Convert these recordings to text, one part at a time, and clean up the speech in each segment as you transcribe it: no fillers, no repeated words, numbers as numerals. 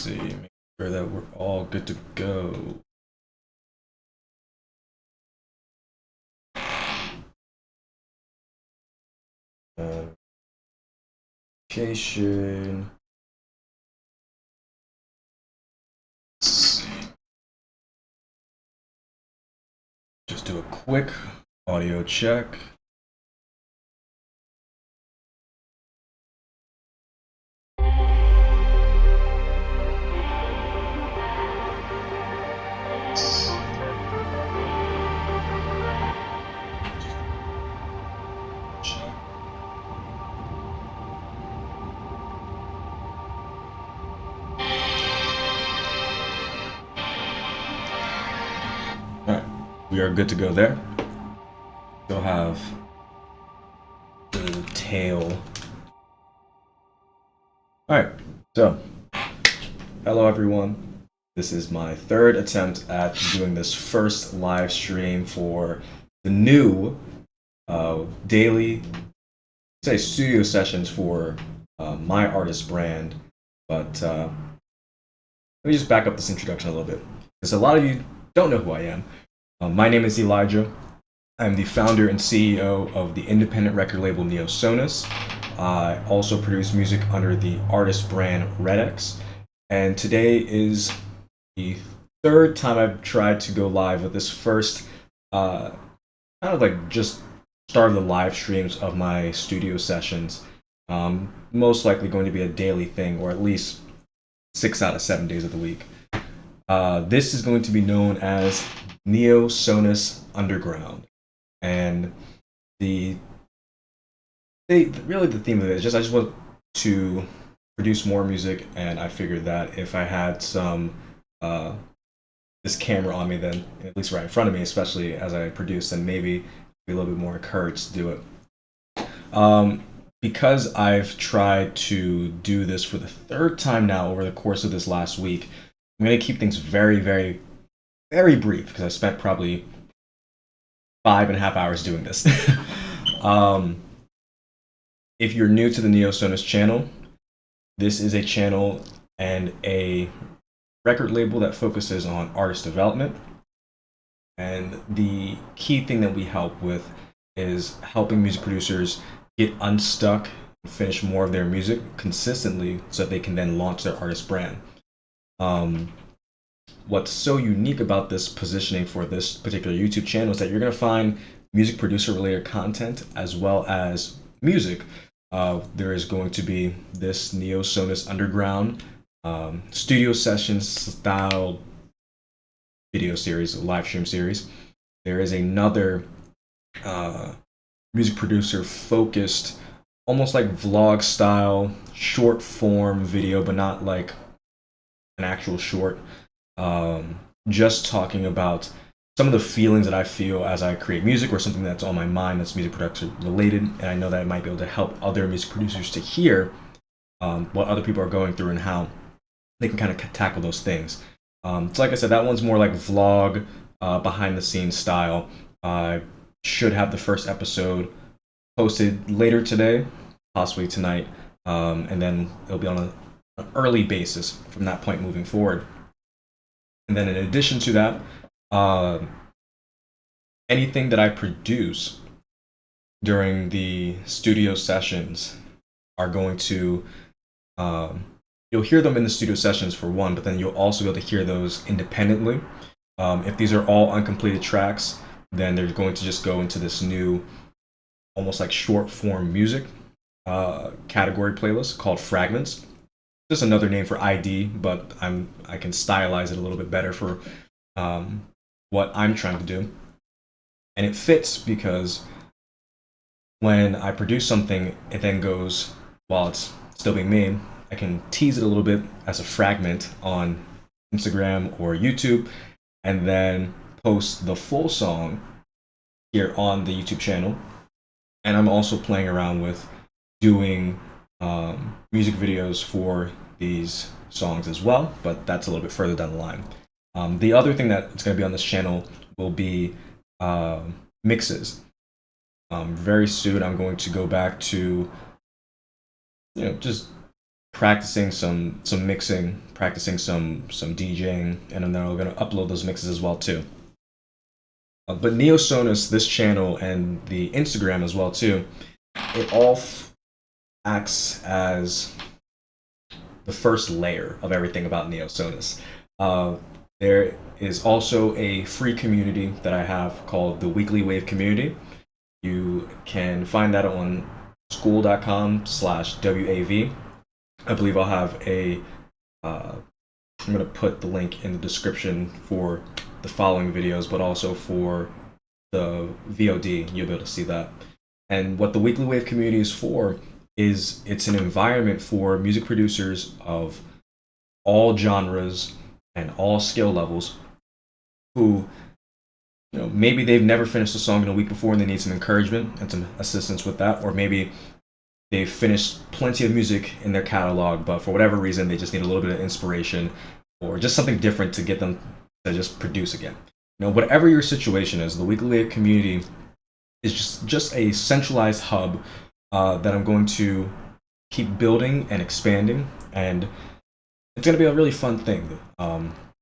see, make sure that we're all good to go. Location. Let's see. Just do a quick audio check. Alright, we are good to go there. Still have the tail. Alright, so hello everyone. This is my third attempt at doing this first live stream for the new daily, say, studio sessions for my artist brand. But let me just back up this introduction a little bit, because a lot of you don't know who I am. My name is Elijah. I'm the founder and CEO of the independent record label Sonus. I also produce music under the artist brand Redx. And today is the third time I've tried to go live with this first, kind of like just start of the live streams of my studio sessions. Most likely going to be a daily thing, or at least 6 out of 7 days of the week. This is going to be known as Sonus Underground. And really the theme of it is just I just want to produce more music, and I figured that if I had some this camera on me, then at least right in front of me, especially as I produce, then maybe be a little bit more encouraged to do it. Because I've tried to do this for the third time now over the course of this last week, I'm going to keep things very, very, very brief, because I spent probably 5.5 hours doing this. If you're new to the Sonus channel, this is a channel and a record label that focuses on artist development. And the key thing that we help with is helping music producers get unstuck and finish more of their music consistently so that they can then launch their artist brand. What's so unique about this positioning for this particular YouTube channel is that you're going to find music producer related content as well as music. There is going to be this Sonus Underground studio sessions style video series, live stream series. There is another music producer focused, almost like vlog style, short form video, but not like an actual short. Just talking about some of the feelings that I feel as I create music, or something that's on my mind that's music production related, and I know that I might be able to help other music producers to hear what other people are going through and how they can kind of tackle those things. So like I said, that one's more like vlog, behind the scenes style. I should have the first episode posted later today, possibly tonight, and then it'll be on an early basis from that point moving forward. And then in addition to that, anything that I produce during the studio sessions are going to, you'll hear them in the studio sessions for one, but then you'll also be able to hear those independently. If these are all uncompleted tracks, then they're going to just go into this new, almost like short form music category playlist called Fragments. Just another name for ID, but I can stylize it a little bit better for what I'm trying to do. And it fits because when I produce something, it then goes, while it's still being made, I can tease it a little bit as a fragment on Instagram or YouTube, and then post the full song here on the YouTube channel. And I'm also playing around with doing music videos for these songs as well, but that's a little bit further down the line. The other thing that's going to be on this channel will be mixes. Very soon I'm going to go back to just practicing some mixing, practicing some DJing, and then I'm gonna upload those mixes as well too. But Neo Sonus, this channel, and the Instagram as well too, it all acts as the first layer of everything about Neo Sonus. There is also a free community that I have called the Weekly Wave Community. You can find that on school.com/WAV. I believe I'll have I'm going to put the link in the description for the following videos, but also for the VOD, you'll be able to see that. And what the Weekly Wave community is for is it's an environment for music producers of all genres and all skill levels who, maybe they've never finished a song in a week before and they need some encouragement and some assistance with that, or maybe they've finished plenty of music in their catalog, but for whatever reason, they just need a little bit of inspiration or just something different to get them to just produce again. Whatever your situation is, the Weekly Wave community is just a centralized hub that I'm going to keep building and expanding, and it's going to be a really fun thing.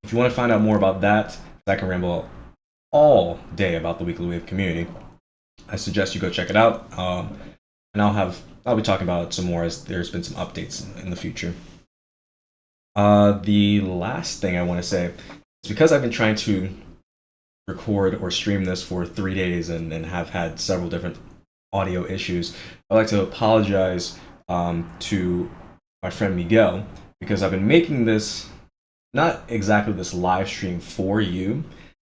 If you want to find out more about that, I can ramble all day about the Weekly Wave community. I suggest you go check it out, and I'll be talking about it some more as there's been some updates in the future. The last thing I want to say is because I've been trying to record or stream this for 3 days and have had several different audio issues, I'd like to apologize to my friend Miguel, because I've been making this, not exactly this live stream for you.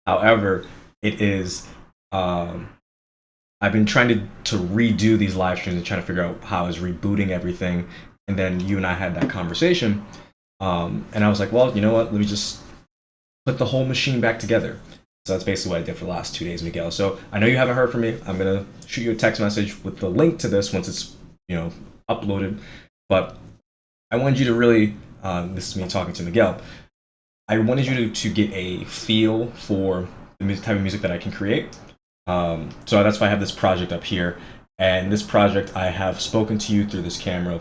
However, it is, I've been trying to redo these live streams and trying to figure out how I was rebooting everything. And then you and I had that conversation. And I was like, well, you know what? Let me just put the whole machine back together. So that's basically what I did for the last 2 days, Miguel. So I know you haven't heard from me. I'm going to shoot you a text message with the link to this once it's, uploaded. But I wanted you to really, this is me talking to Miguel, I wanted you to get a feel for the type of music that I can create. So that's why I have this project up here. And this project, I have spoken to you through this camera.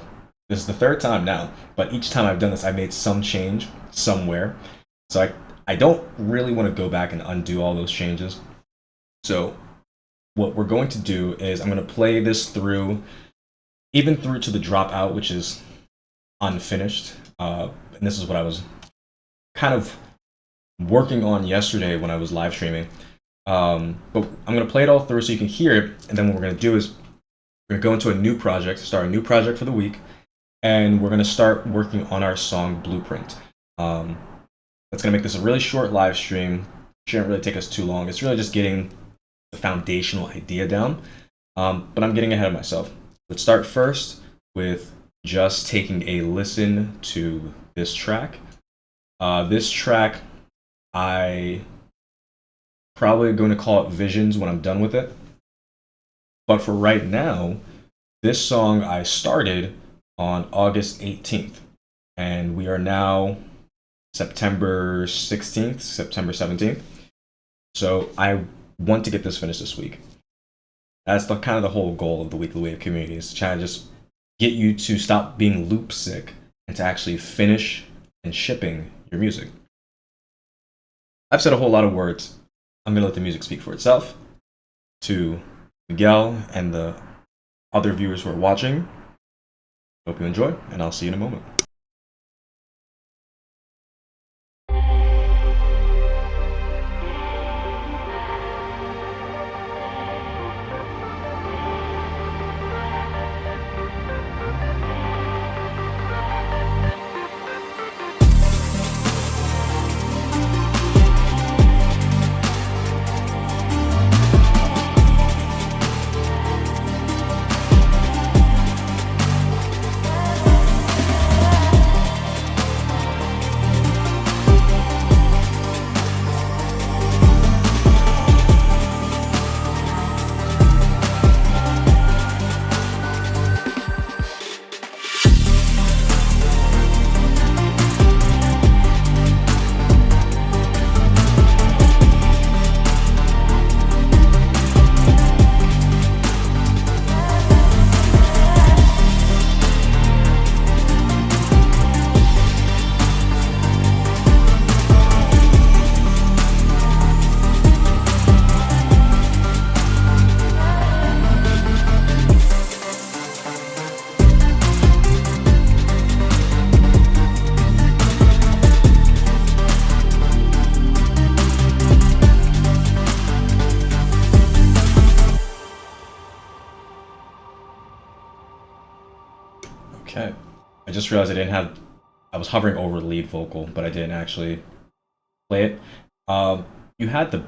This is the third time now, but each time I've done this, I made some change somewhere. So I don't really want to go back and undo all those changes. So what we're going to do is I'm going to play this through, even through to the dropout, which is unfinished. And this is what I was kind of working on yesterday when I was live streaming. But I'm going to play it all through so you can hear it. And then what we're going to do is we're going to go into a new project, start a new project for the week. And we're going to start working on our song Blueprint. That's going to make this a really short live stream. Shouldn't really take us too long. It's really just getting the foundational idea down. But I'm getting ahead of myself. Let's start first with just taking a listen to this track. This track, I probably going to call it Visions when I'm done with it. But for right now, this song I started on August 18th. And we are now September 16th, September 17th. So I want to get this finished this week. That's kind of the whole goal of the Weekly Wave community, is to try to just get you to stop being loop sick and to actually finish and shipping your music. I've said a whole lot of words. I'm going to let the music speak for itself. To Miguel and the other viewers who are watching, hope you enjoy, and I'll see you in a moment. Okay. I just realized I was hovering over lead vocal, but I didn't actually play it. You had the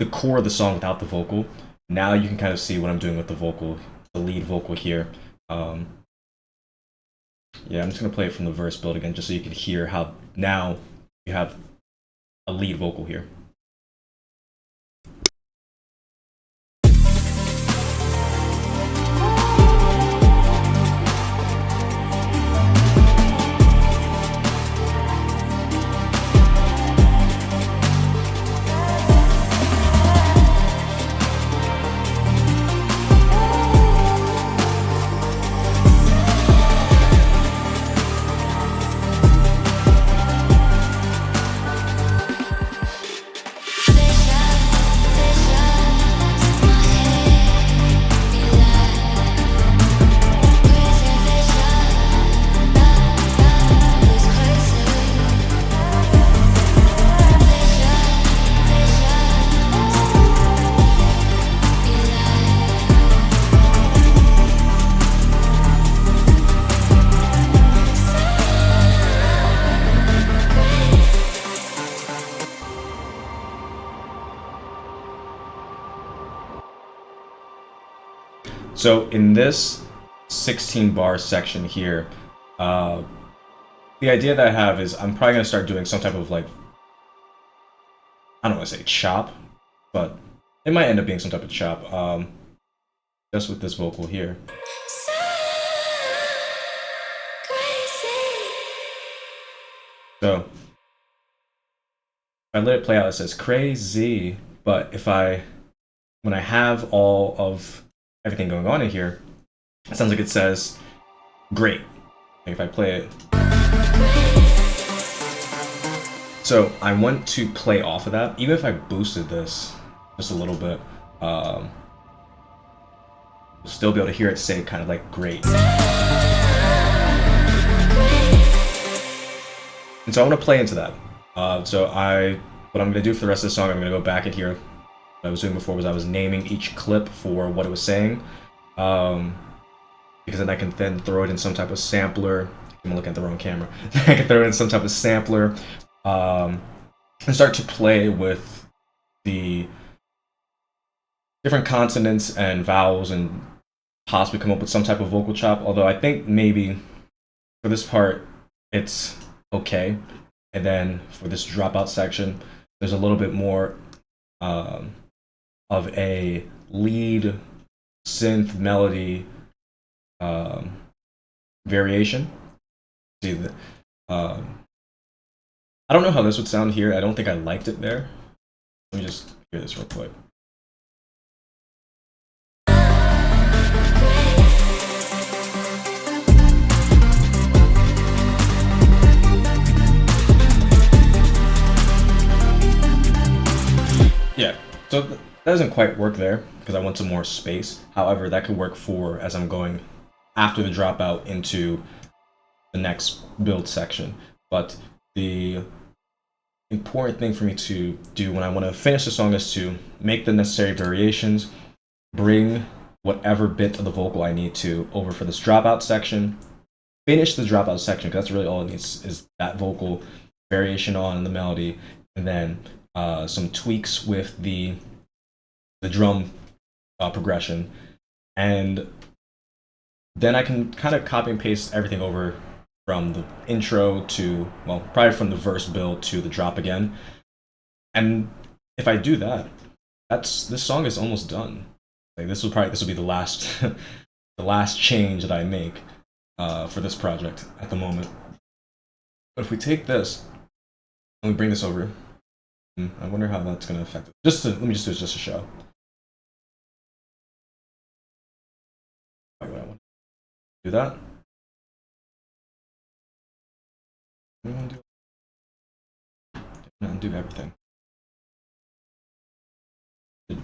core of the song without the vocal. Now you can kind of see what I'm doing with the vocal, the lead vocal here. Um, yeah, I'm just gonna play it from the verse build again, just so you can hear how now you have a lead vocal here. So in this 16 bar section here, uh, the idea that I have is I'm probably gonna start doing some type of like, I don't want to say chop, but it might end up being some type of chop, just with this vocal here. So if I let it play out, it says crazy, but when I have all of everything going on in here, it sounds like it says great. Like if I play it. So I want to play off of that. Even if I boosted this just a little bit, you'll still be able to hear it say kind of like great. And so I want to play into that. What I'm going to do for the rest of the song, I'm going to go back in here. What I was doing before was I was naming each clip for what it was saying. Because then I can then throw it in some type of sampler. I'm looking at the wrong camera. I can throw it in some type of sampler and start to play with the different consonants and vowels and possibly come up with some type of vocal chop. Although I think maybe for this part it's okay. And then for this dropout section, there's a little bit more of a lead synth melody variation. See that? I don't know how this would sound here. I don't think I liked it there. Let me just hear this real quick. Yeah, so that doesn't quite work there because I want some more space. However, that could work for as I'm going after the dropout into the next build section. But the important thing for me to do when I want to finish the song is to make the necessary variations, bring whatever bit of the vocal I need to over for this dropout section, finish the dropout section because that's really all it needs is that vocal variation on the melody, and then some tweaks with the drum progression, and then I can kind of copy and paste everything over from the intro to, well, probably from the verse build to the drop again. And if I do that, this song is almost done. Like this will be the last the last change that I make for this project at the moment. But if we take this and we bring this over, I wonder how that's going to affect it. Let me just do it just to show. Why would I want to do that? I'm going to undo everything.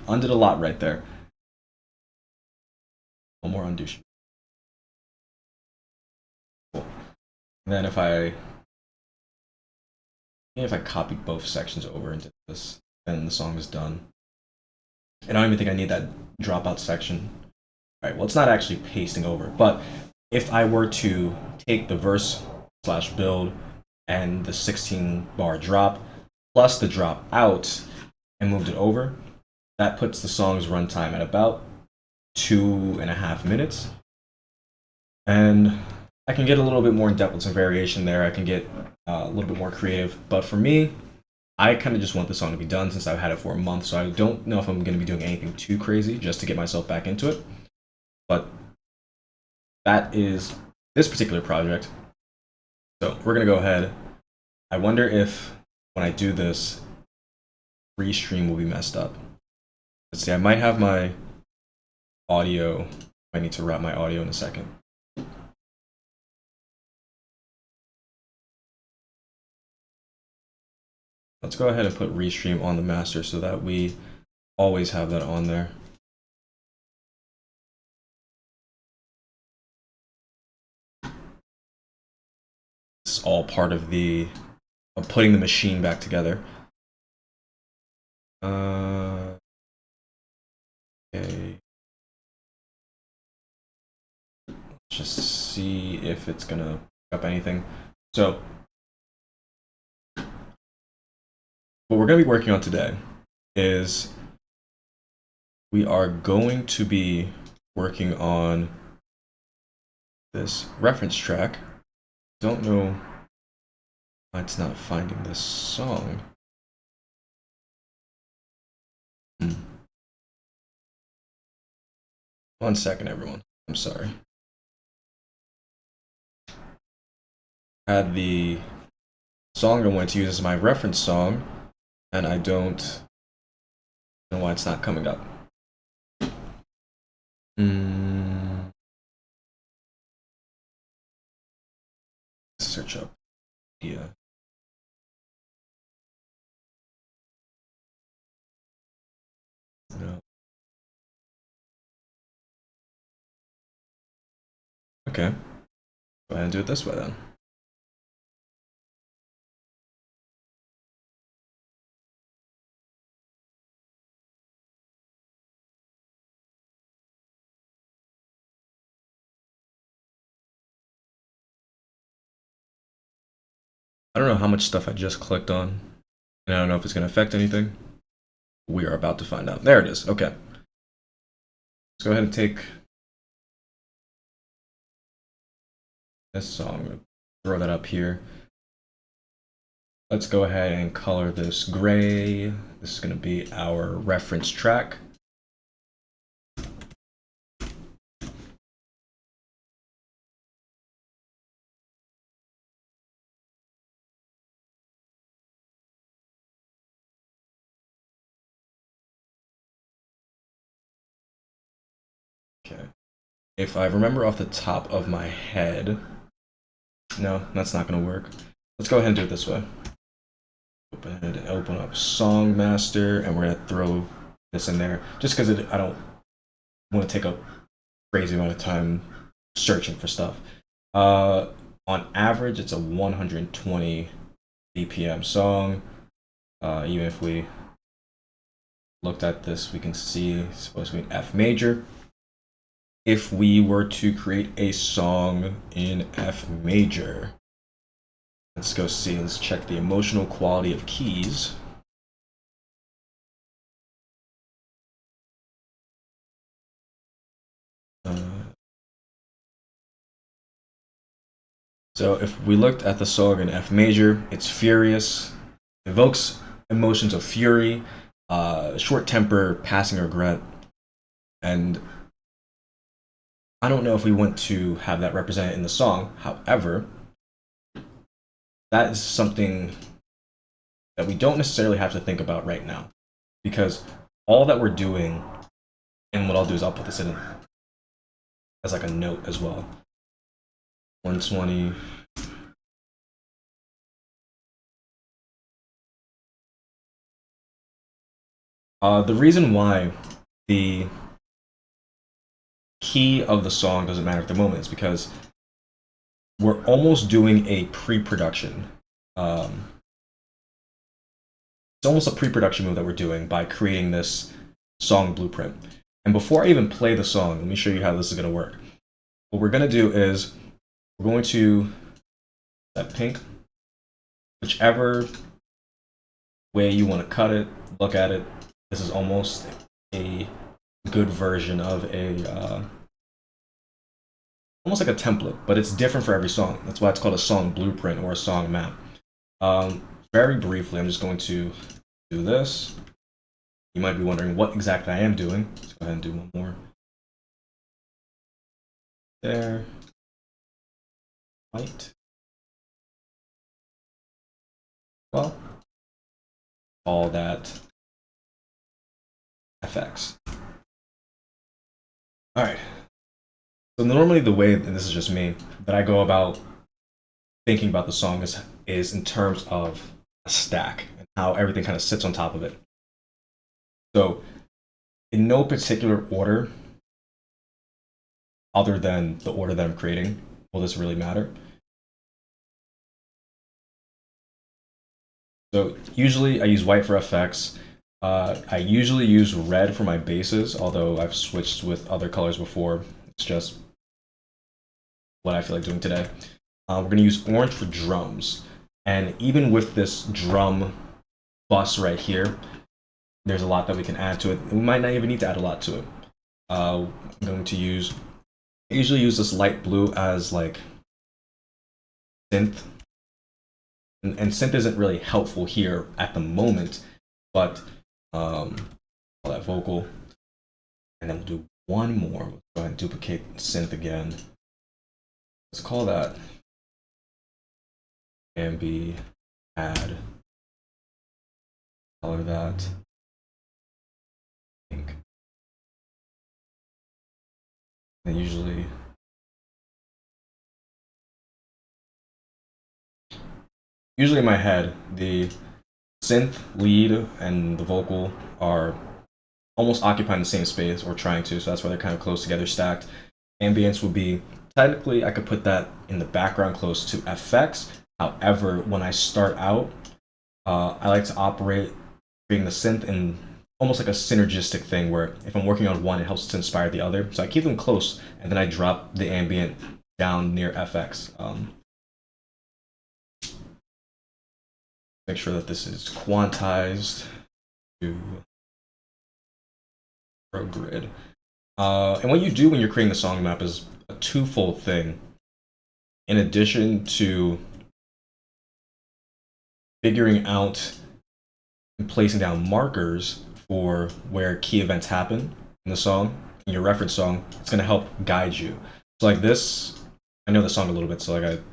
Undid a lot right there. One more undo. Cool. And then if I copy both sections over into this, then the song is done. And I don't even think I need that dropout section. All right, well, it's not actually pasting over, but if I were to take the verse slash build and the 16 bar drop plus the drop out and moved it over, that puts the song's runtime at about 2.5 minutes. And I can get a little bit more in depth with some variation there. I can get a little bit more creative. But for me, I kind of just want the song to be done since I've had it for a month. So I don't know if I'm going to be doing anything too crazy just to get myself back into it. But that is this particular project. So we're going to go ahead. I wonder if when I do this, restream will be messed up. Let's see, I might have my audio. I need to route my audio in a second. Let's go ahead and put restream on the master so that we always have that on there. It's all part of putting the machine back together. Okay. Let's just see if it's gonna pick up anything. So what we're going to be working on today is we are going to be working on this reference track. Don't know why it's not finding this song. One second, everyone. I'm sorry. I had the song I wanted to use as my reference song, and I don't know why it's not coming up. Search up. Yeah. No. Okay. Go ahead and do it this way then. I don't know how much stuff I just clicked on, and I don't know if it's going to affect anything. We are about to find out. There it is. Okay. Let's go ahead and take this song, throw that up here. Let's go ahead and color this gray. This is going to be our reference track. Okay. If I remember off the top of my head, no, that's not going to work. Let's go ahead and do it this way. Open up Song Master, and we're going to throw this in there just because I don't want to take a crazy amount of time searching for stuff. On average, it's a 120 BPM song. Even if we looked at this, we can see it's supposed to be F major. If we were to create a song in F major, let's go see. Let's check the emotional quality of keys. So if we looked at the song in F major, it's furious, evokes emotions of fury, short temper, passing regret, and I don't know if we want to have that represented in the song. However, that is something that we don't necessarily have to think about right now, because all that we're doing, and what I'll do is I'll put this in as like a note as well. 120. The reason why the key of the song doesn't matter at the moment is because we're almost doing a pre-production. It's almost a pre-production move that we're doing by creating this song blueprint. And before I even play the song, let me show you how this is going to work. what we're gonna do is we're going to set pink, whichever way you want to cut it, look at it. This is almost a good version of a almost like a template, but it's different for every song. That's why it's called a song blueprint or a song map. Very briefly, I'm just going to do this. You might be wondering what exactly I am doing. Let's go ahead and do one more. There. White. Well, all that FX. All right. So normally the way, and this is just me, that I go about thinking about the song is in terms of a stack and how everything kind of sits on top of it. So in no particular order, other than the order that I'm creating, will this really matter? So usually I use white for FX. I usually use red for my bases, although I've switched with other colors before. It's just what I feel like doing today. We're going to use orange for drums. And even with this drum bus right here, there's a lot that we can add to it. We might not even need to add a lot to it. I'm going to I usually use this light blue as like synth. And synth isn't really helpful here at the moment, but all that vocal. And then we'll do one more. We'll go ahead and duplicate synth again. Let's call that ambi add. Color that pink. And usually in my head, the synth lead and the vocal are almost occupying the same space, or trying to, so that's why they're kind of close together, stacked. Ambience would be, technically I could put that in the background close to FX. However, when I start out, I like to operate creating the synth in almost like a synergistic thing where if I'm working on one, it helps to inspire the other. So I keep them close and then I drop the ambient down near FX. Make sure that this is quantized to Pro Grid. And what you do when you're creating the song map is a twofold thing. In addition to figuring out and placing down markers for where key events happen in the song, in your reference song, it's going to help guide you. So like this, I know the song a little bit, so like I've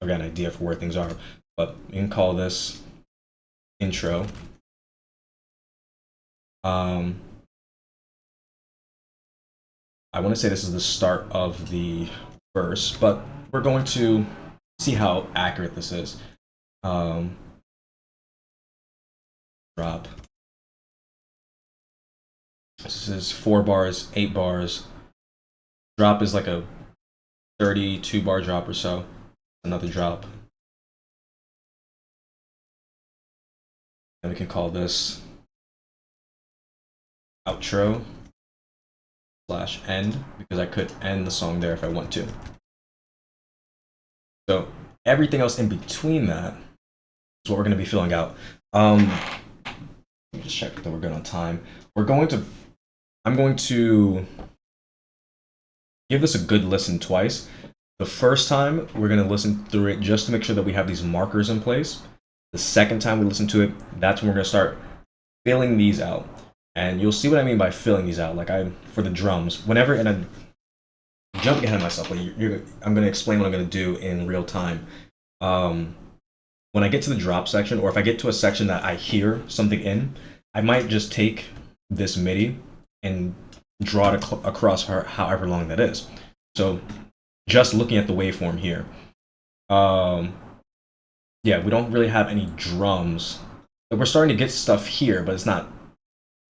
got an idea for where things are, but you can call this intro. I want to say this is the start of the verse, but we're going to see how accurate this is. Drop. This is 4 bars, 8 bars. Drop is like a 32 bar drop or so. Another drop. And we can call this outro / end, because I could end the song there if I want to. So everything else in between that is what we're going to be filling out. Let me just check that we're good on time. I'm going to give this a good listen twice. The first time, we're going to listen through it just to make sure that we have these markers in place. The second time we listen to it, that's when we're going to start filling these out. And you'll see what I mean by filling these out. Like for the drums, whenever, and I'm jumping ahead of myself, like I'm going to explain what I'm going to do in real time. When I get to the drop section, or if I get to a section that I hear something in, I might just take this MIDI and draw it across however long that is. So just looking at the waveform here, yeah, we don't really have any drums. We're starting to get stuff here, but it's not.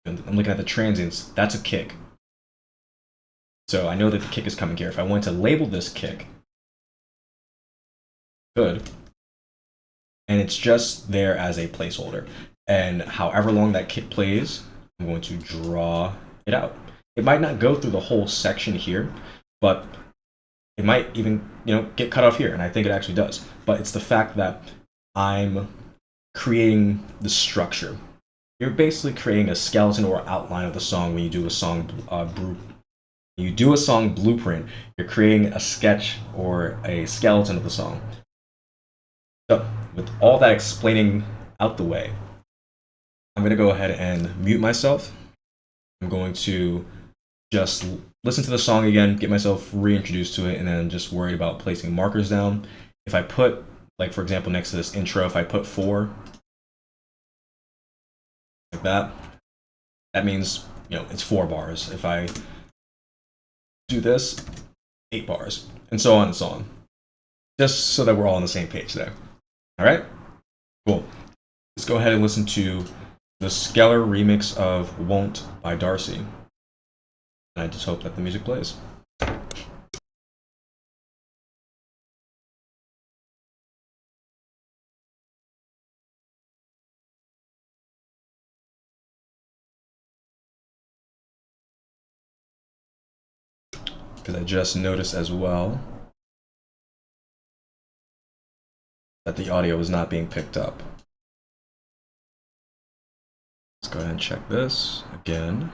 I'm looking at the transients. That's a kick. So I know that the kick is coming here. If I want to label this kick, good. And it's just there as a placeholder. And however long that kick plays, I'm going to draw it out. It might not go through the whole section here, but it might even, get cut off here, and I think it actually does. But it's the fact that I'm creating the structure. You're basically creating a skeleton or outline of the song when you do a song blueprint. You're creating a sketch or a skeleton of the song. So, with all that explaining out the way, I'm going to go ahead and mute myself. I'm going to just listen to the song again, get myself reintroduced to it, and then just worry about placing markers down. If I put, like for example, next to this intro, if I put 4, like that means, it's 4 bars. If I do this, 8 bars, and so on and so on. Just so that we're all on the same page there. All right? Cool. Let's go ahead and listen to the Skeller remix of Won't by Darcy. And I just hope that the music plays. Because I just noticed as well that the audio is not being picked up. Let's go ahead and check this again.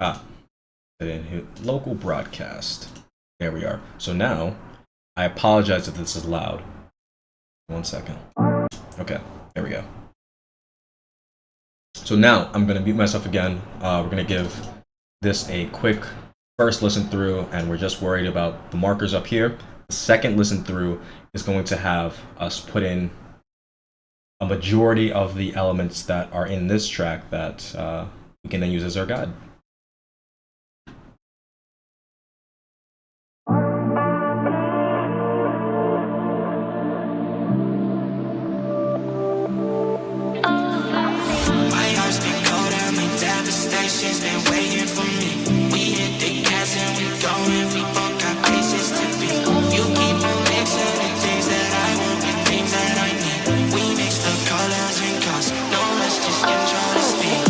I didn't hit local broadcast. There we are. So now, I apologize if this is loud. 1 second. Okay, there we go. So now I'm going to mute myself again. We're going to give this a quick first listen through, and we're just worried about the markers up here. The second listen through is going to have us put in a majority of the elements that are in this track that we can then use as our guide. She's been waiting for me. We hit the gas and we going. We both got places to be. You keep on mixing the things that I want with things that I need. We mix the colors and colors. No rush, just enjoy the speed.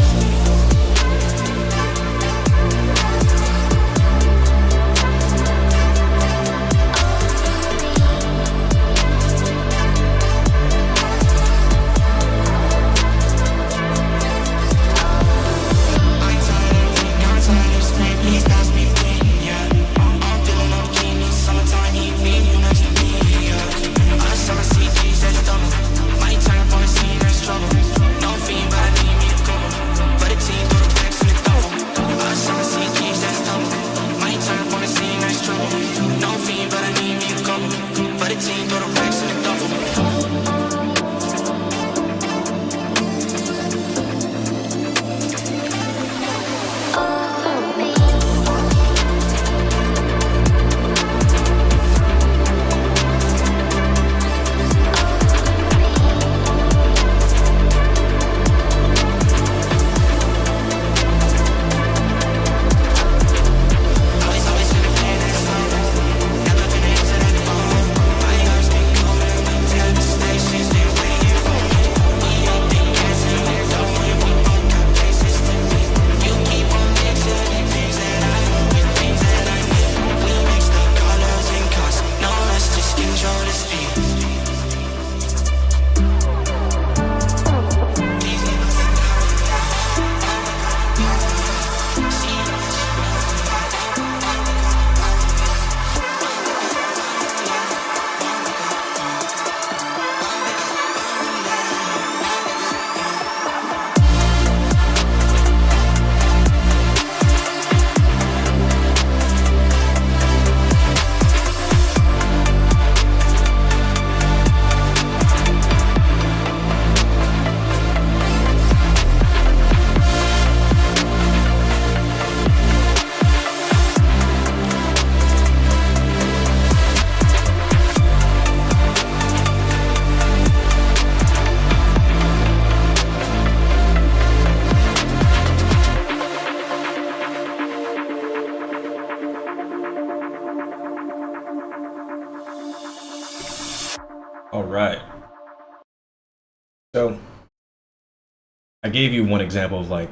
I gave you one example of like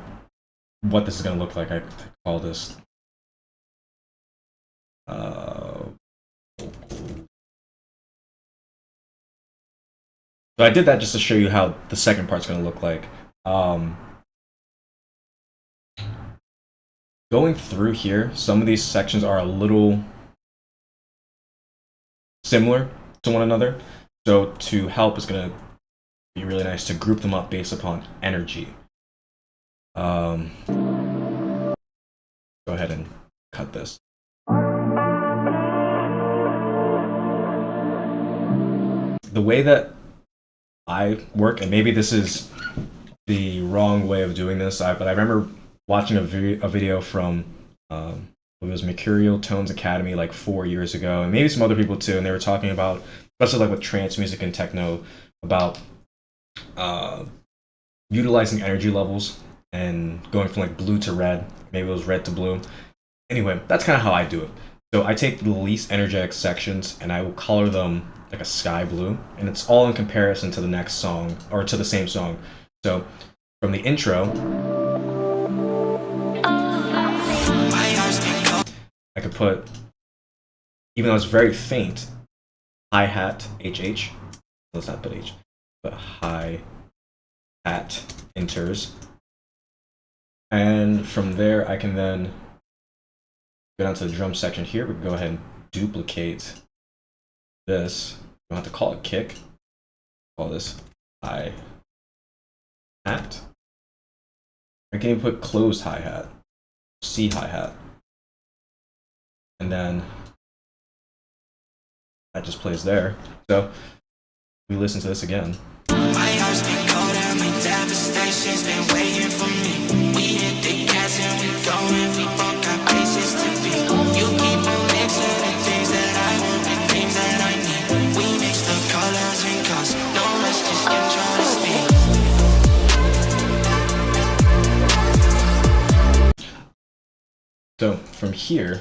what this is going to look like. I call this so I did that just to show you how the second part's going to look like. Going through here, some of these sections are a little similar to one another. So to help, it's going to be really nice to group them up based upon energy. Go ahead and cut this. The way that I work, and maybe this is the wrong way of doing this, but I remember watching a video from it was Mercurial Tones Academy like 4 years ago, and maybe some other people too, and they were talking about, especially like with trance music and techno, about utilizing energy levels and going from like blue to red, maybe it was red to blue. Anyway, that's kind of how I do it. So I take the least energetic sections and I will color them like a sky blue, and it's all in comparison to the next song, or to the same song. So from the intro, I could put, even though it's very faint, hi-hat, HH, let's not put H, but hi-hat enters. And from there, I can then go down to the drum section here. We can go ahead and duplicate this. You don't have to call it kick. Call this hi-hat. I can even put closed hi-hat, C hi-hat. And then that just plays there. So we listen to this again. My heart's been cold and my devastation's been waiting for me. We hit the gas and we going, we both got places to be. You keep on mixing the things that I want with things that I need. We mix the colors and cause no rush, just control the speed. So from here,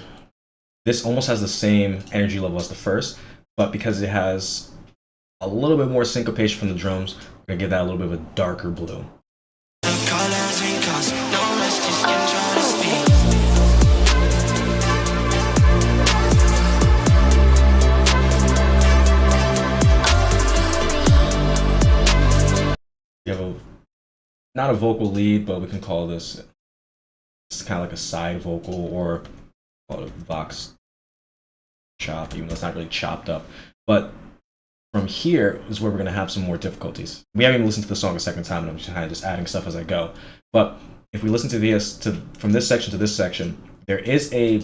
this almost has the same energy level as the first, but because it has a little bit more syncopation from the drums, we're gonna give that a little bit of a darker blue. You have not a vocal lead, but we can call this, it's kind of like a side vocal, or call it a vox chop, even though it's not really chopped up. But from here is where we're going to have some more difficulties. We haven't even listened to the song a second time, and I'm just kind of just adding stuff as I go. But if we listen to this, from this section to this section, there is a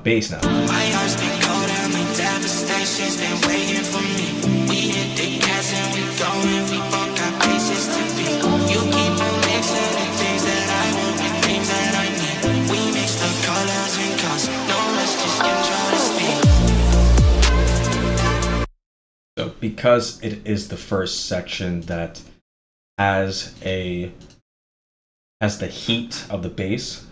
bass now. My heart's been cold and my devastation's been waiting for me. We hit the gas and we going, we both got places to be. You keep on mixing the things that I want with things that I need. We mix the colors and cause no rush, just control the speed. So because it is the first section that has the heat of the bass,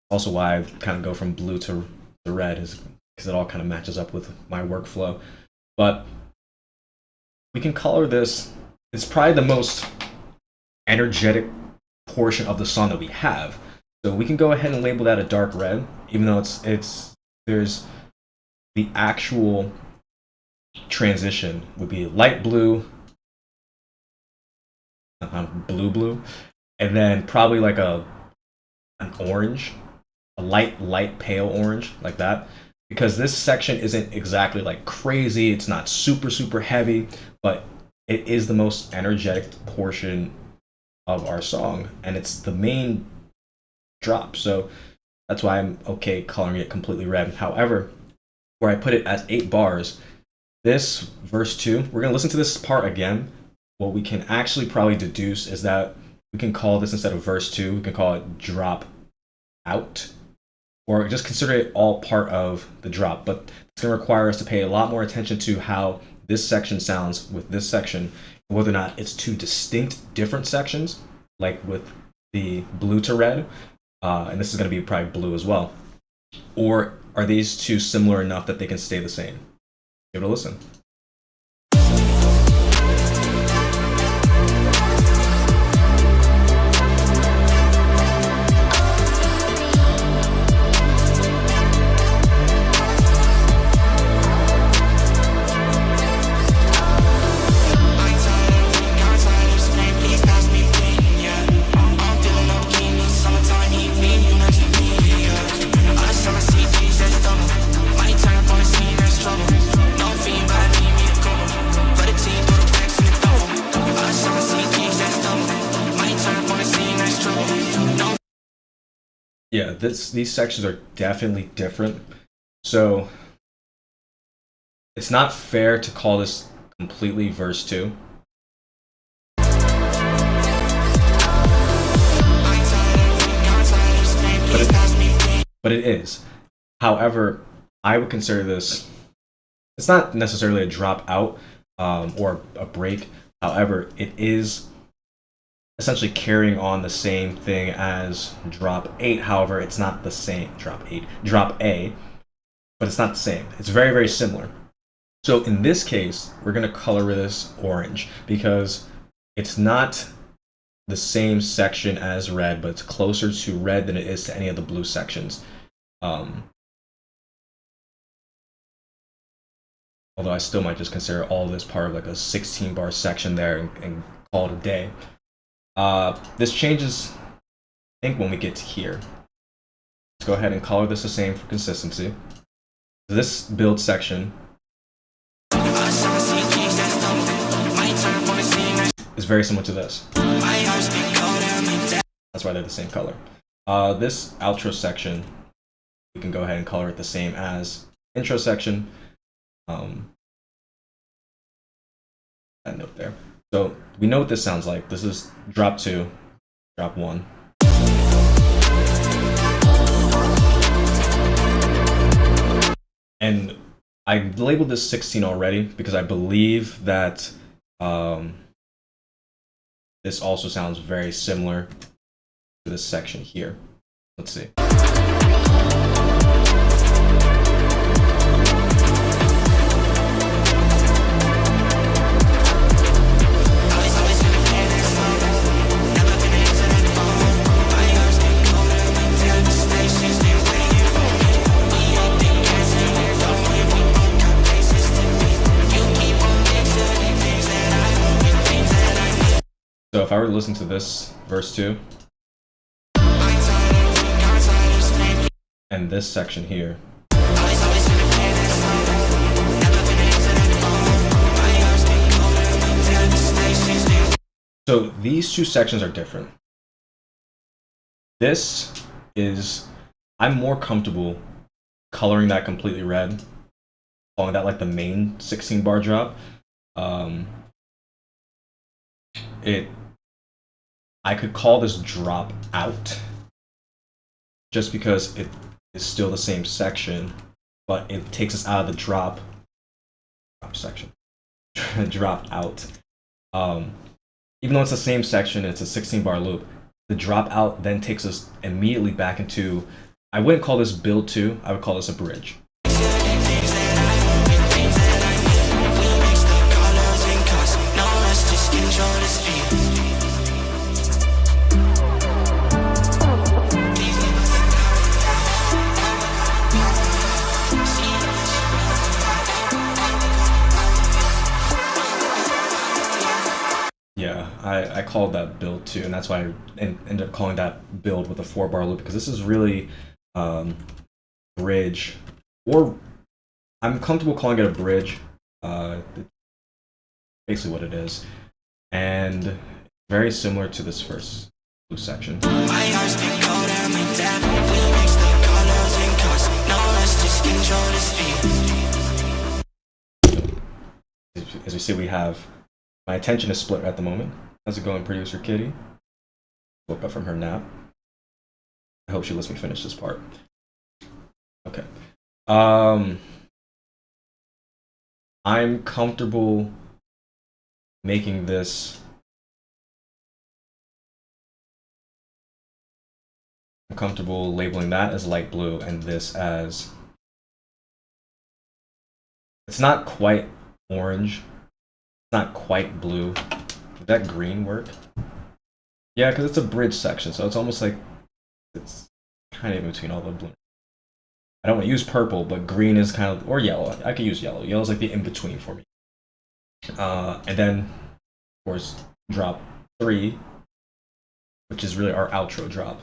also why I kind of go from blue to red, is because it all kind of matches up with my workflow. But we can color this, it's probably the most energetic portion of the song that we have. So we can go ahead and label that a dark red, even though there's the actual transition would be light blue, blue, and then probably like an orange, a light pale orange, like that. Because this section isn't exactly like crazy, it's not super heavy, but it is the most energetic portion of our song, and it's the main drop. So that's why I'm okay coloring it completely red. However, where I put it as 8 bars, this verse 2, we're going to listen to this part again. What we can actually probably deduce is that we can call this, instead of verse 2, we can call it drop out, or just consider it all part of the drop. But it's going to require us to pay a lot more attention to how this section sounds with this section, and whether or not it's two distinct different sections, like with the blue to red, and this is going to be probably blue as well, or are these two similar enough that they can stay the same? Give it a listen. Yeah, these sections are definitely different. So it's not fair to call this completely verse 2. But it is. However, I would consider this, it's not necessarily a drop out or a break. However, it is essentially carrying on the same thing as drop 8. However, it's not the same. Drop A, but it's not the same. It's very, very similar. So in this case, we're going to color this orange because it's not the same section as red, but it's closer to red than it is to any of the blue sections. Although I still might just consider all of this part of like a 16 bar section there and call it a day. This changes, I think, when we get to here. Let's go ahead and color this the same for consistency. This build section is very similar to this. That's why they're the same color. This outro section, we can go ahead and color it the same as intro section. That note there. So we know what this sounds like. This is drop 2, drop 1. And I labeled this 16 already because I believe that this also sounds very similar to this section here. Let's see. So if I were to listen to this verse 2 and this section here, so these two sections are different. This is, I'm more comfortable coloring that completely red, calling that like the main 16 bar drop. I could call this drop out just because it is still the same section, but it takes us out of the drop section. Drop out. Even though it's the same section, it's a 16 bar loop. The drop out then takes us immediately back into, I wouldn't call this build 2, I would call this a bridge. Yeah, I called that build 2, and that's why I ended up calling that build with a 4 bar loop, because this is really bridge, or I'm comfortable calling it a bridge. Basically what it is, and very similar to this first blue section. As we see, we have, my attention is split at the moment. How's it going, producer Kitty? Woke up from her nap. I hope she lets me finish this part. Okay. I'm comfortable making this. I'm comfortable labeling that as light blue and this as, it's not quite orange, it's not quite blue. Would that green work? Yeah, because it's a bridge section, so it's almost like it's kind of in between all the blue. I don't want to use purple, but green is kind of, or yellow. I could use yellow. Yellow is like the in-between for me. And then, of course, drop 3, which is really our outro drop.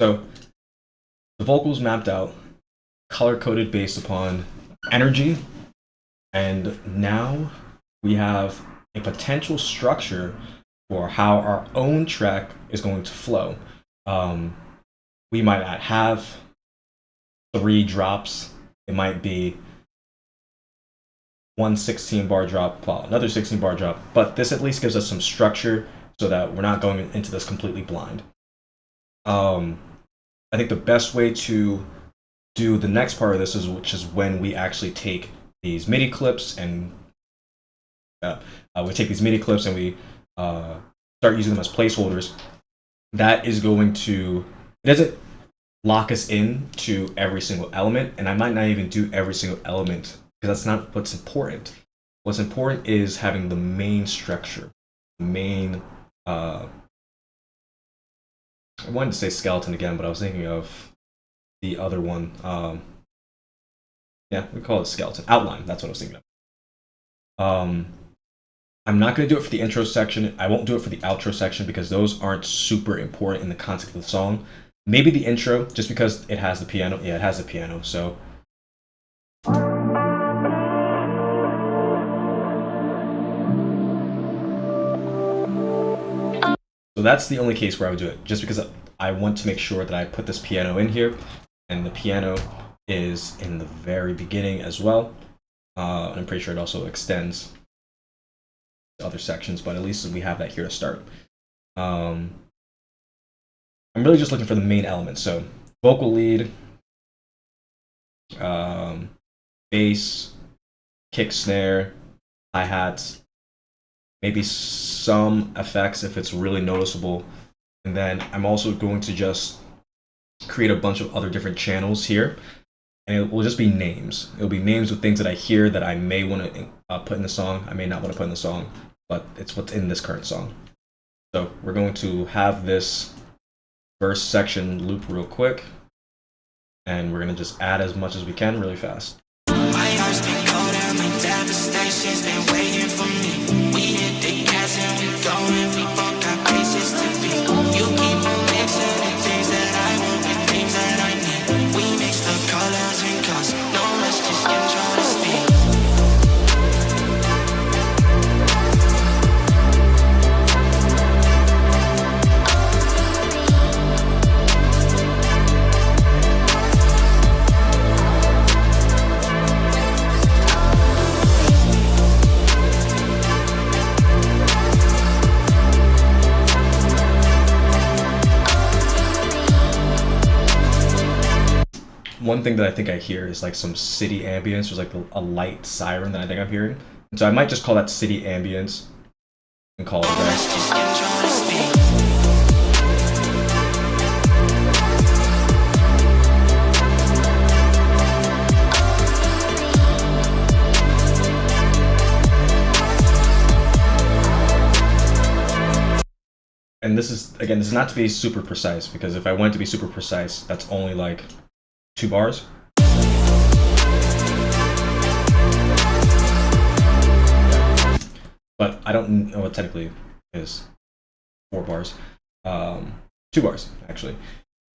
So the vocals mapped out, color coded based upon energy, and now we have a potential structure for how our own track is going to flow. We might have 3 drops. It might be one 16-bar drop, another 16-bar drop, but this at least gives us some structure so that we're not going into this completely blind. I think the best way to do the next part of this is when we actually take these MIDI clips and we start using them as placeholders. That is going to, it doesn't lock us in to every single element, and I might not even do every single element because that's not what's important. What's important is having the main structure, the main I wanted to say skeleton again, but I was thinking of the other one. Yeah, we call it skeleton. Outline, that's what I was thinking of. I'm not going to do it for the intro section. I won't do it for the outro section because those aren't super important in the context of the song. Maybe the intro, just because it has the piano. Yeah, it has the piano, so. So that's the only case where I would do it, just because I want to make sure that I put this piano in here, and the piano is in the very beginning as well. I'm pretty sure it also extends to other sections, but at least we have that here to start. I'm really just looking for the main elements, so vocal lead, bass, kick snare, hi-hats, maybe some effects if it's really noticeable. And then I'm also going to just create a bunch of other different channels here. And it will just be names. It'll be names of things that I hear that I may want to put in the song. I may not want to put in the song, but it's what's in this current song. So we're going to have this verse section loop real quick. And we're going to just add as much as we can really fast. My heart's been cold and my devastation's been waiting for me. We hit the gas and we going, we both got places to be. You keep on mixing the things that I want with things that I need. We mix the colors and cause no rush, just enjoy the speed. One thing that I think I hear is like some city ambience. There's like a light siren that I think I'm hearing. And so I might just call that city ambience and call it a day. And this is, again, this is not to be super precise, because if I went to be super precise, that's only like 2 bars. But I don't know what technically is 4 bars. 2 bars, actually.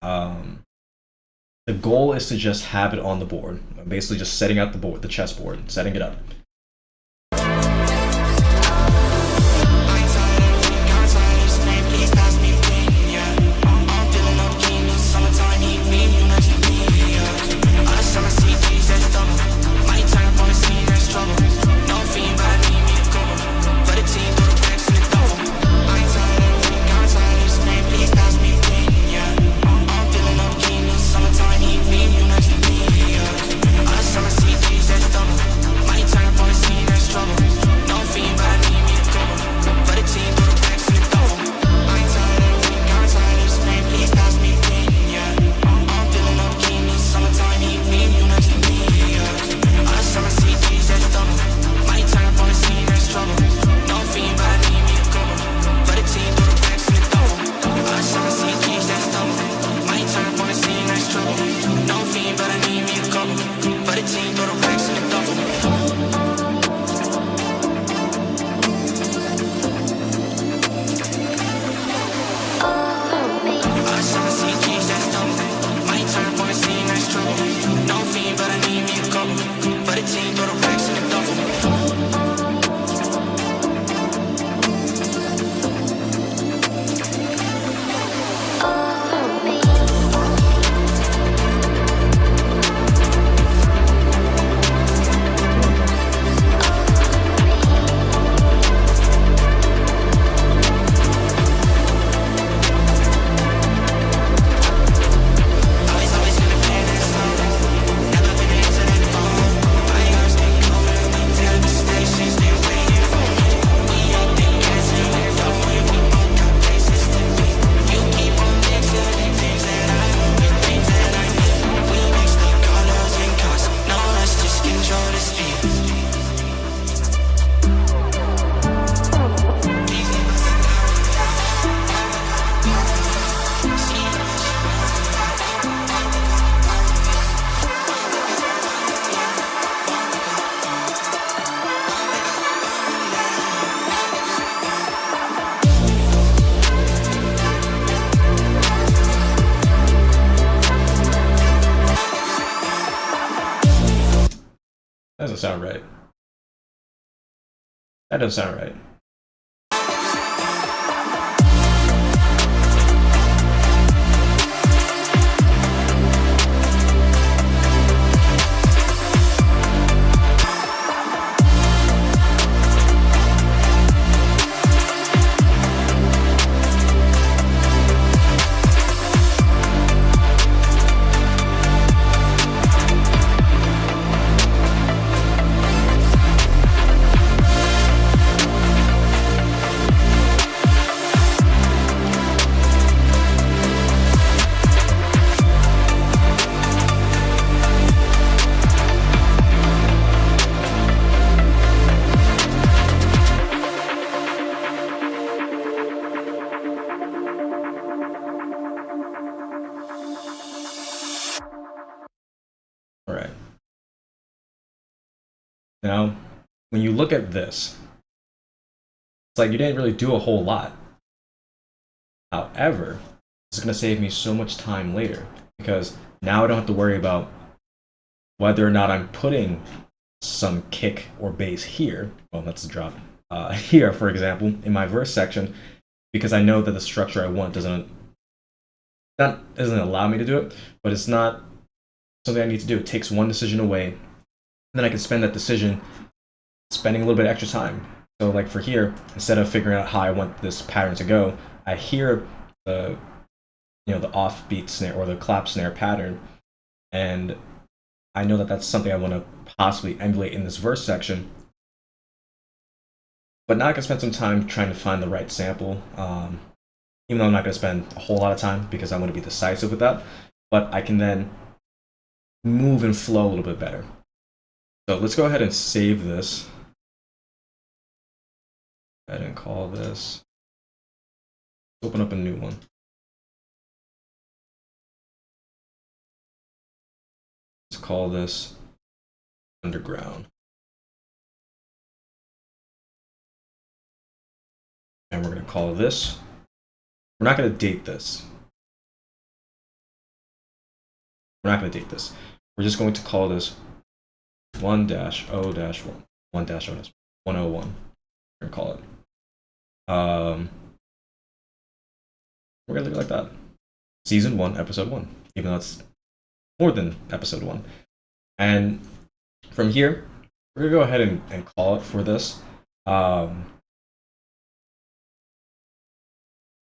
The goal is to just have it on the board. I'm basically just setting out the board, the chessboard, setting it up. sound right. That doesn't sound right. All right. Now, when you look at this, it's like you didn't really do a whole lot. However, it's going to save me so much time later because now I don't have to worry about whether or not I'm putting some kick or bass here. Well, that's a drop. Here, for example, in my verse section, because I know that the structure I want doesn't allow me to do it, but it's not something I need to do. It takes one decision away, and then I can spend that decision spending a little bit extra time. So like for here, instead of figuring out how I want this pattern to go, I hear the the offbeat snare or the clap snare pattern, and I know that that's something I want to possibly emulate in this verse section. But now I can spend some time trying to find the right sample, even though I'm not going to spend a whole lot of time because I want to be decisive with that. But I can then move and flow a little bit better. So let's go ahead and save this. Go ahead and call this. Open up a new one. Let's call this Underground. And we're going to call this. We're not going to date this. We're not going to date this. We're just going to call this 1-0-1. 1-0-101. We're going to call it. We're going to leave it like that. Season 1, Episode 1. Even though it's more than Episode 1. And from here, we're going to go ahead and call it for this.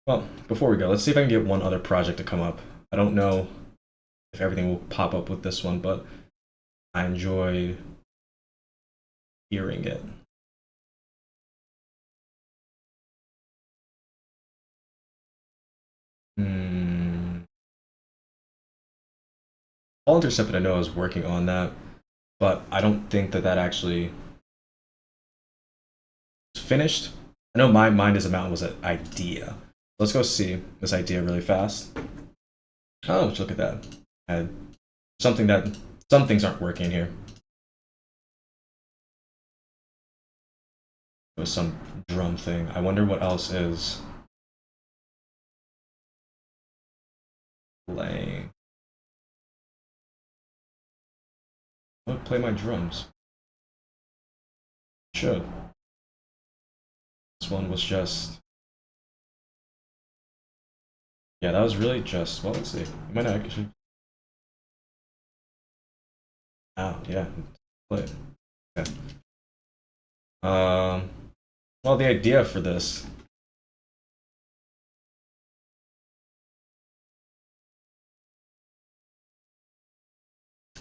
Well, before we go, let's see if I can get one other project to come up. I don't know if everything will pop up with this one, but I enjoyed hearing it. All Intercepted I know is working on that, but I don't think that actually is finished. I know my Mind is a Mountain was an idea. Let's go see this idea really fast. Oh, look at that. Some things aren't working here. It was some drum thing. I wonder what else is playing. I'll play my drums. Should. This one was just. Yeah, that was really just. Well, let's see. You might not actually. Oh, yeah. Play it. Okay. Well, the idea for this.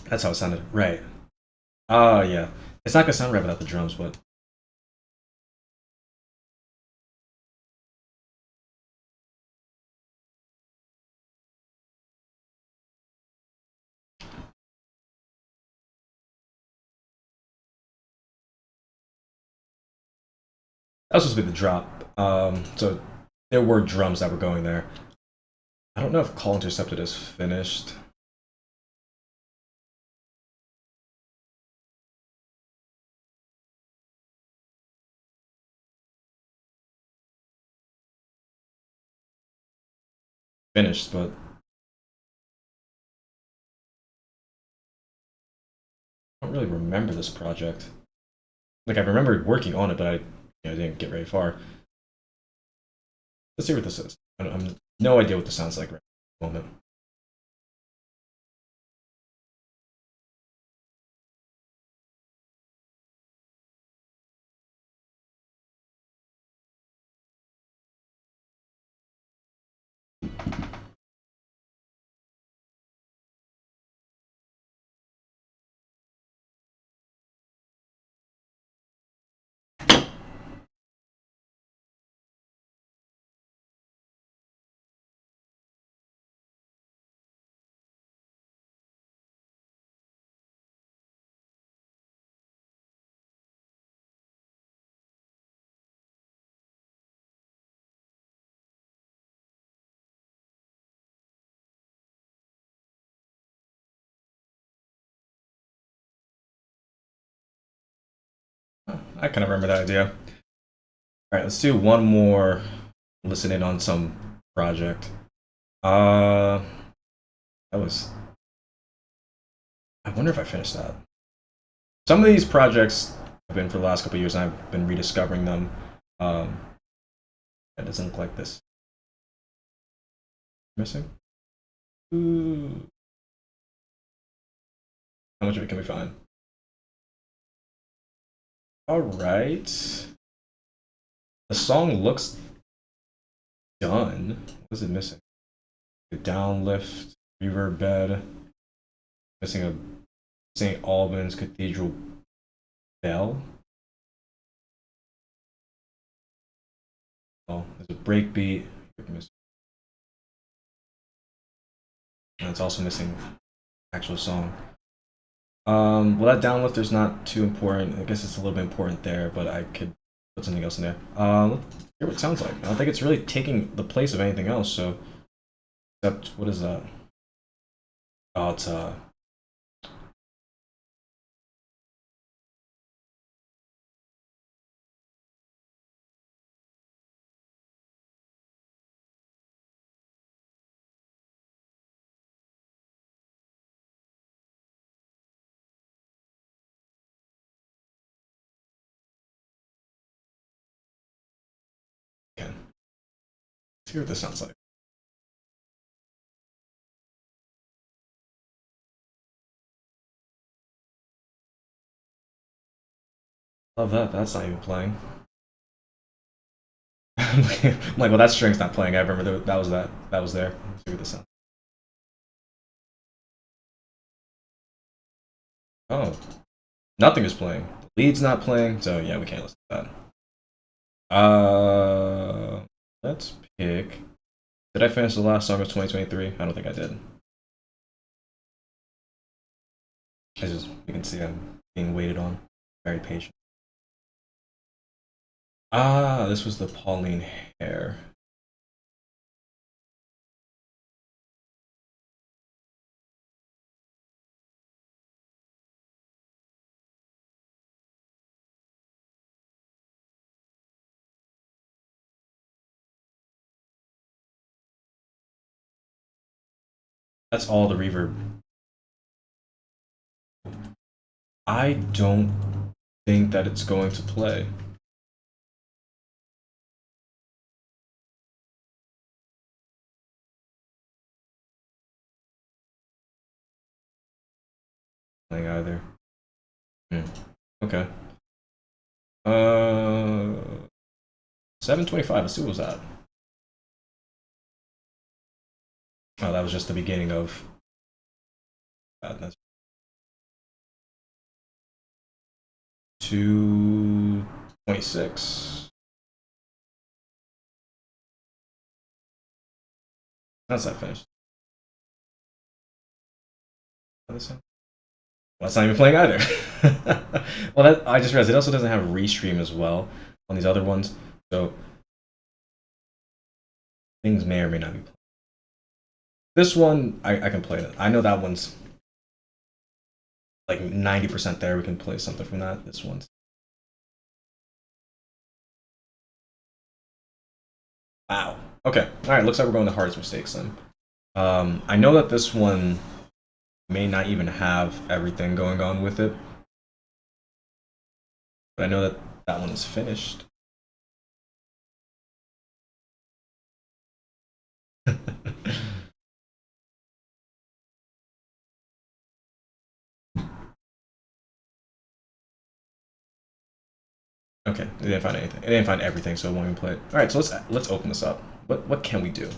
That's how it sounded. Right. Oh, yeah. It's not gonna sound right without the drums, but. That was supposed to be the drop. So there were drums that were going there. I don't know if Call Intercepted is finished. Finished, but I don't really remember this project. Like I remember working on it, but I didn't get very far. Let's see what this is. I'm no idea what this sounds like right at the moment. I kind of remember that idea. All right, let's do one more. Listen in on some project. Uh, that was. I wonder if I finished that. Some of these projects have been for the last couple of years, and I've been rediscovering them. Um, it doesn't look like this. Missing? Ooh. How much of it can we find? All right. The song looks done. What is it missing? The downlift, reverb bed, missing a St. Albans Cathedral bell. Oh, there's a breakbeat. And it's also missing actual song. Well, that downlifter's not too important. I guess it's a little bit important there, but I could put something else in there. Let's hear what it sounds like. I don't think it's really taking the place of anything else. So, except what is that? Oh, it's okay. Let's hear what this sounds like. Love that. That's not even playing. I'm like, well, that string's not playing. I remember that was that. That was there. Let's see what this sounds. Oh, nothing is playing. The lead's not playing, so yeah, we can't listen to that. Let's pick. Did I finish the last song of 2023? I don't think I did. You can see I'm being waited on. Very patient. Ah, this was the Pauline Hair. That's all the reverb. I don't think that it's going to play. Playing either. Okay. 7:25. Let's see what was that. Oh, that was just the beginning of. That's 2:26. That's not finished. Well, that's not even playing either. Well, that I just realized it also doesn't have restream as well on these other ones, so things may or may not be playing. This one I can play it. I know that one's like 90% there. We can play something from that. This one's. Wow. Okay. All right. Looks like we're going to hardest mistakes then. I know that this one may not even have everything going on with it. But I know that that one is finished. Okay, it didn't find anything. It didn't find everything, so it won't even play it. All right, so let's open this up. What can we do?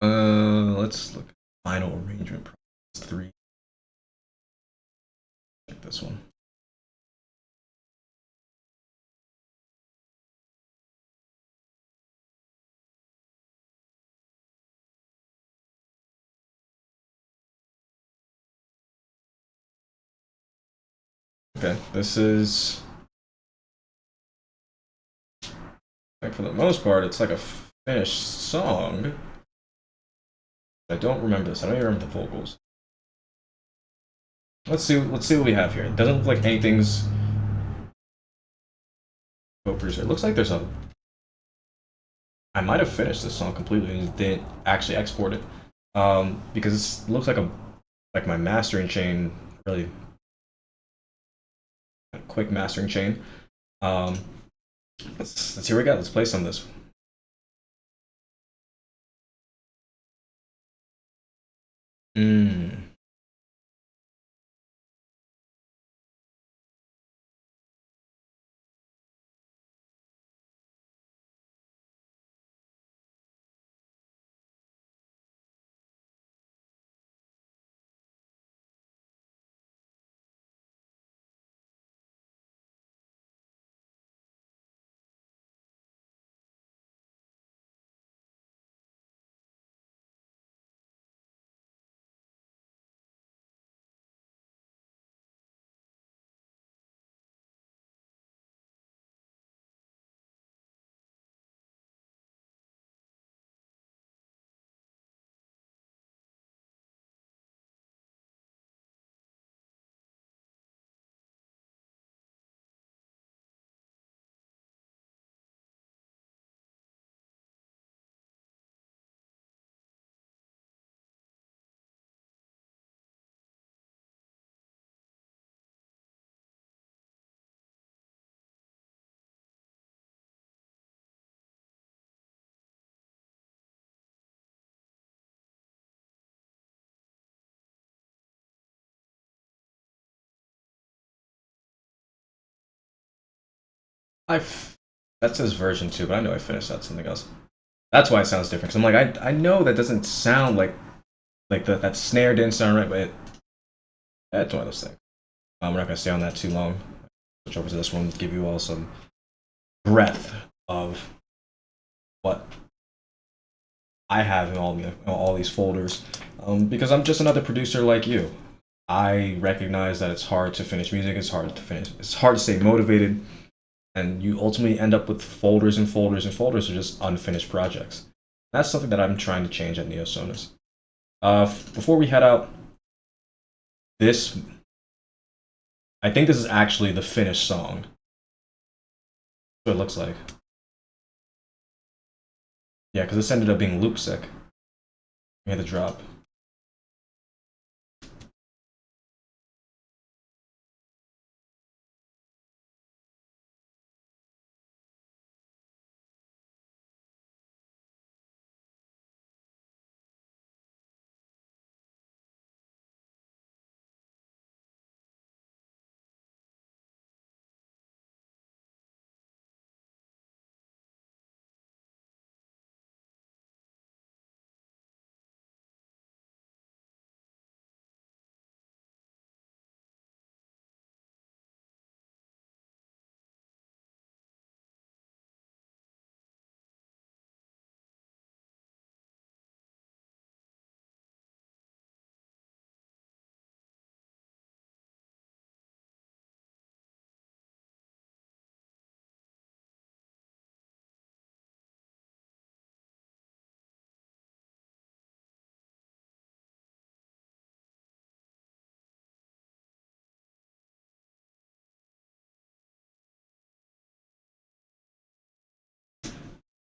Let's look. Final arrangement process 3. Check this one. Okay, this is like for the most part, it's like a finished song. I don't remember this. I don't even remember the vocals. Let's see. Let's see what we have here. It doesn't look like anything's co-producer. It looks like there's a. I might have finished this song completely and didn't actually export it, because it looks like my mastering chain really quick mastering chain. Um, let's here we go. Let's play some of this. Mm. That says version 2, but I know I finished that something else. That's why it sounds different. Cause I'm like I know that doesn't sound like that snare didn't sound right, but it's one of those things. We're not gonna stay on that too long. Switch over to this one, give you all some breadth of what I have in all these folders, because I'm just another producer like you. I recognize that it's hard to finish music. It's hard to finish. It's hard to stay motivated, and you ultimately end up with folders and folders and folders of just unfinished projects. That's something that I'm trying to change at Neo Sonus. Before we head out, this I think this is actually the finished song. That's what it looks like. Yeah, because this ended up being loop sick. We had to drop.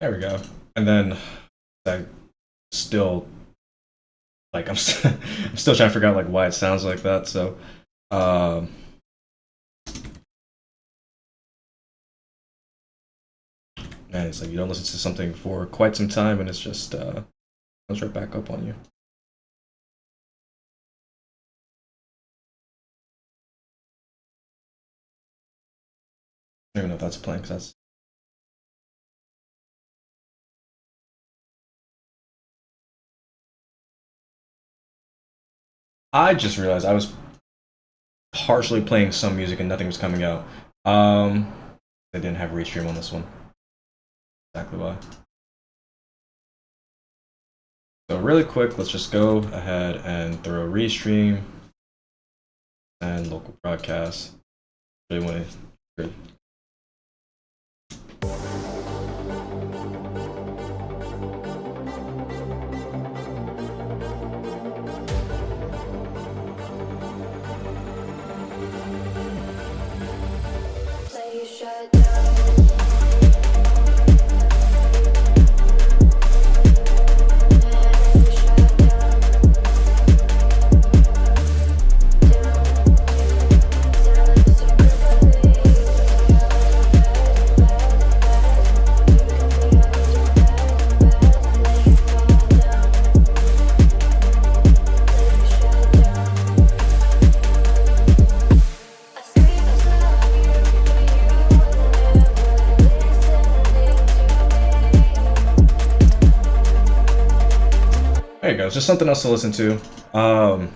There we go. And then I still I'm still trying to figure out like why it sounds like that. So um, And it's like you don't listen to something for quite some time, and it's just comes right back up on you. I don't even know if that's playing, because that's. I just realized I was partially playing some music and nothing was coming out. They didn't have restream on this one. Exactly why. So really quick, let's just go ahead and throw restream and local broadcast. Really want to. There you go. It's just something else to listen to. We're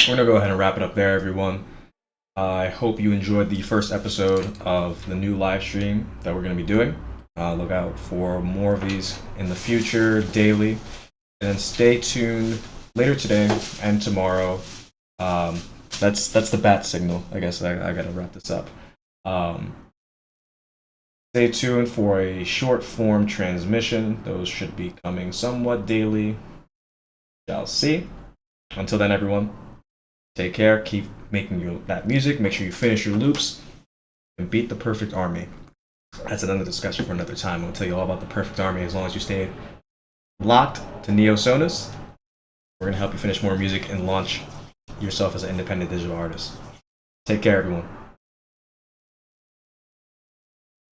gonna go ahead and wrap it up there, everyone. I hope you enjoyed the first episode of the new live stream that we're gonna be doing. Look out for more of these in the future, daily, and stay tuned later today and tomorrow. That's the bat signal. I guess I gotta wrap this up. Stay tuned for a short form transmission. Those should be coming somewhat daily. Shall see. Until then, everyone, take care. Keep making that music. Make sure you finish your loops and beat the perfect army. That's another discussion for another time. I'm gonna tell you all about the perfect army as long as you stay locked to Neo Sonus. We're gonna help you finish more music and launch yourself as an independent digital artist. Take care, everyone.